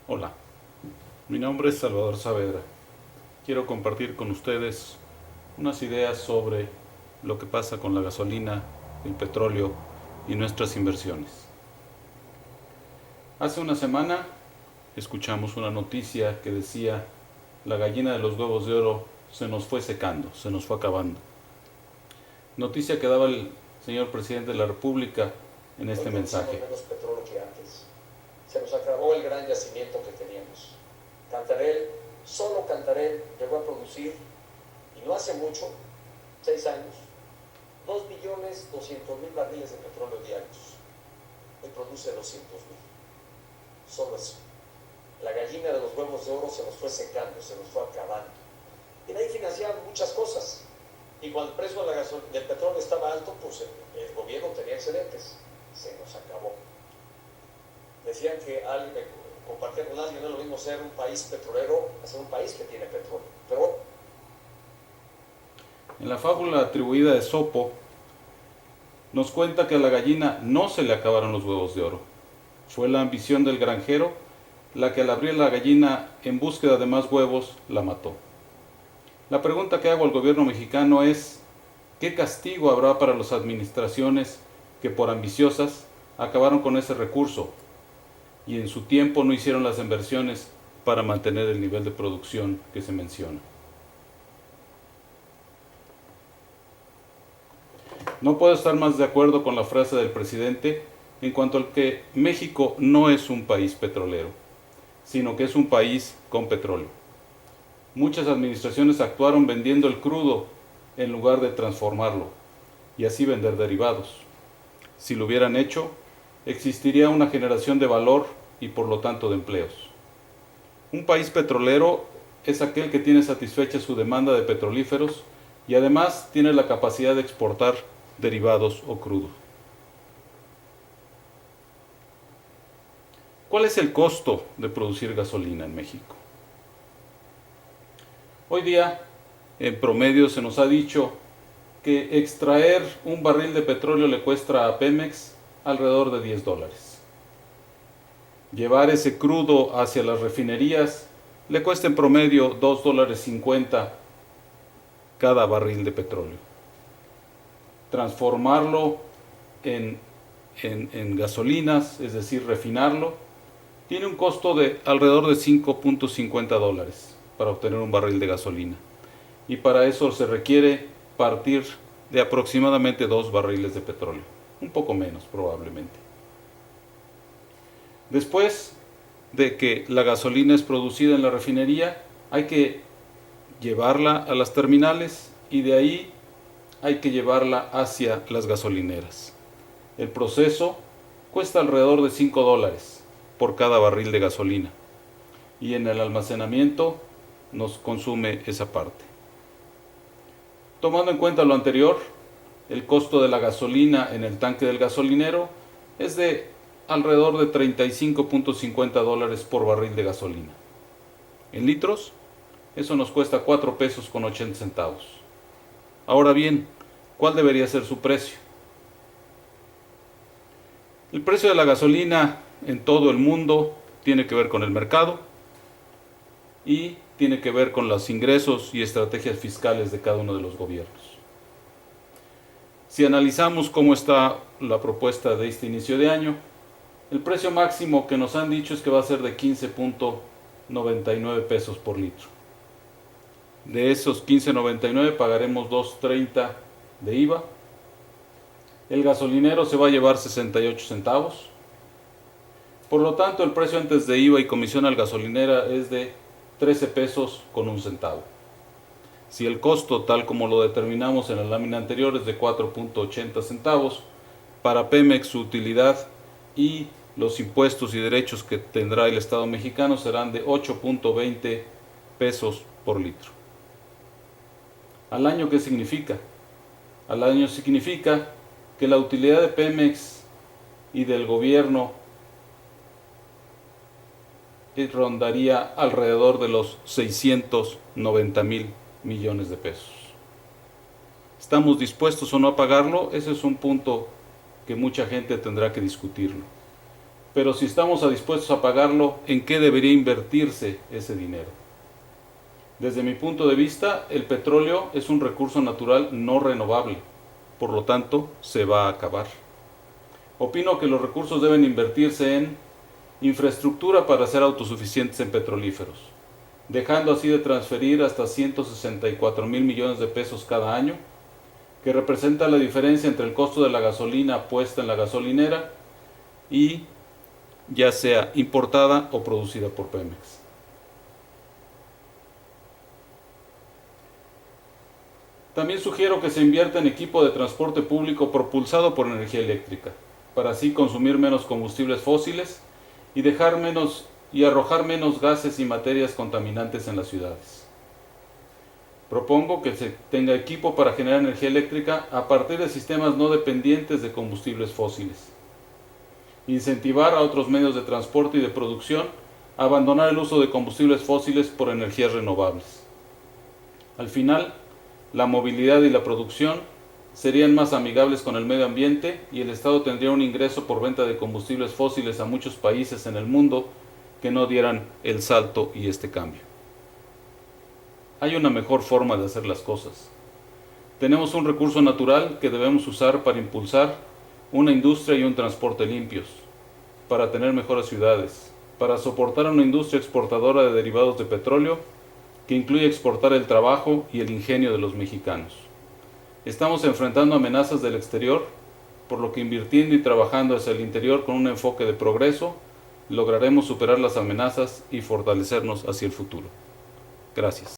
Hola, mi nombre es Salvador Saavedra. Quiero compartir con ustedes unas ideas sobre lo que pasa con la gasolina, el petróleo y nuestras inversiones. Hace una semana escuchamos una noticia que decía: la gallina de los huevos de oro se nos fue secando, se nos fue acabando. Noticia que daba el señor presidente de la República en este mensaje. Menos petróleo que antes. Se nos acabó el gran yacimiento que teníamos. Cantarell, solo Cantarell llegó a producir, y no hace mucho, 6 años, 2.200.000 barriles de petróleo diarios. Hoy produce 200.000. Solo eso. La gallina de los huevos de oro se nos fue secando, se nos fue acabando. Y de ahí financiaban muchas cosas. Y cuando el precio del petróleo estaba alto, pues el gobierno tenía excedentes. Se nos acabó. Decían que compartir con alguien no es lo mismo ser un país petrolero a ser un país que tiene petróleo. Pero en la fábula atribuida a Esopo nos cuenta que a la gallina no se le acabaron los huevos de oro. Fue la ambición del granjero la que al abrir la gallina en búsqueda de más huevos la mató. La pregunta que hago al gobierno mexicano es: ¿qué castigo habrá para las administraciones que por ambiciosas acabaron con ese recurso y en su tiempo no hicieron las inversiones para mantener el nivel de producción que se menciona? No puedo estar más de acuerdo con la frase del presidente en cuanto al que México no es un país petrolero, sino que es un país con petróleo. Muchas administraciones actuaron vendiendo el crudo en lugar de transformarlo y así vender derivados. Si lo hubieran hecho, existiría una generación de valor y por lo tanto de empleos. Un país petrolero es aquel que tiene satisfecha su demanda de petrolíferos y además tiene la capacidad de exportar derivados o crudo. ¿Cuál es el costo de producir gasolina en México? Hoy día, en promedio, se nos ha dicho que extraer un barril de petróleo le cuesta a Pemex alrededor de $10. Llevar ese crudo hacia las refinerías le cuesta en promedio $2.50 cada barril de petróleo. Transformarlo en gasolinas, es decir, refinarlo, tiene un costo de alrededor de $5.50 para obtener un barril de gasolina. Y para eso se requiere partir de aproximadamente 2 barriles de petróleo, un poco menos probablemente. Después de que la gasolina es producida en la refinería, hay que llevarla a las terminales y de ahí hay que llevarla hacia las gasolineras. El proceso cuesta alrededor de $5 por cada barril de gasolina y en el almacenamiento nos consume esa parte. Tomando en cuenta lo anterior, el costo de la gasolina en el tanque del gasolinero es de alrededor de $35.50 por barril de gasolina. En litros, eso nos cuesta 4 pesos con 80 centavos. Ahora bien, ¿cuál debería ser su precio? El precio de la gasolina en todo el mundo tiene que ver con el mercado y tiene que ver con los ingresos y estrategias fiscales de cada uno de los gobiernos. Si analizamos cómo está la propuesta de este inicio de año, el precio máximo que nos han dicho es que va a ser de 15.99 pesos por litro. De esos 15.99 pagaremos 2.30 de IVA. El gasolinero se va a llevar 68 centavos. Por lo tanto, el precio antes de IVA y comisión al gasolinera es de 13 pesos con un centavo. Si el costo, tal como lo determinamos en la lámina anterior, es de 4.80 centavos, para Pemex su utilidad y los impuestos y derechos que tendrá el Estado mexicano serán de 8.20 pesos por litro. ¿Al año qué significa? Al año significa que la utilidad de Pemex y del gobierno rondaría alrededor de los 690,000 millones de pesos. ¿Estamos dispuestos o no a pagarlo? Ese es un punto que mucha gente tendrá que discutirlo. Pero si estamos dispuestos a pagarlo, ¿en qué debería invertirse ese dinero? Desde mi punto de vista, el petróleo es un recurso natural no renovable, por lo tanto, se va a acabar. Opino que los recursos deben invertirse en infraestructura para ser autosuficientes en petrolíferos, dejando así de transferir hasta 164,000 millones de pesos cada año, que representa la diferencia entre el costo de la gasolina puesta en la gasolinera y ya sea importada o producida por Pemex. También sugiero que se invierta en equipo de transporte público propulsado por energía eléctrica, para así consumir menos combustibles fósiles y arrojar menos gases y materias contaminantes en las ciudades. Propongo que se tenga equipo para generar energía eléctrica a partir de sistemas no dependientes de combustibles fósiles. Incentivar a otros medios de transporte y de producción a abandonar el uso de combustibles fósiles por energías renovables. Al final, la movilidad y la producción serían más amigables con el medio ambiente y el Estado tendría un ingreso por venta de combustibles fósiles a muchos países en el mundo que no dieran el salto y este cambio. Hay una mejor forma de hacer las cosas. Tenemos un recurso natural que debemos usar para impulsar una industria y un transporte limpios, para tener mejores ciudades, para soportar una industria exportadora de derivados de petróleo que incluye exportar el trabajo y el ingenio de los mexicanos. Estamos enfrentando amenazas del exterior, por lo que invirtiendo y trabajando hacia el interior con un enfoque de progreso, lograremos superar las amenazas y fortalecernos hacia el futuro. Gracias.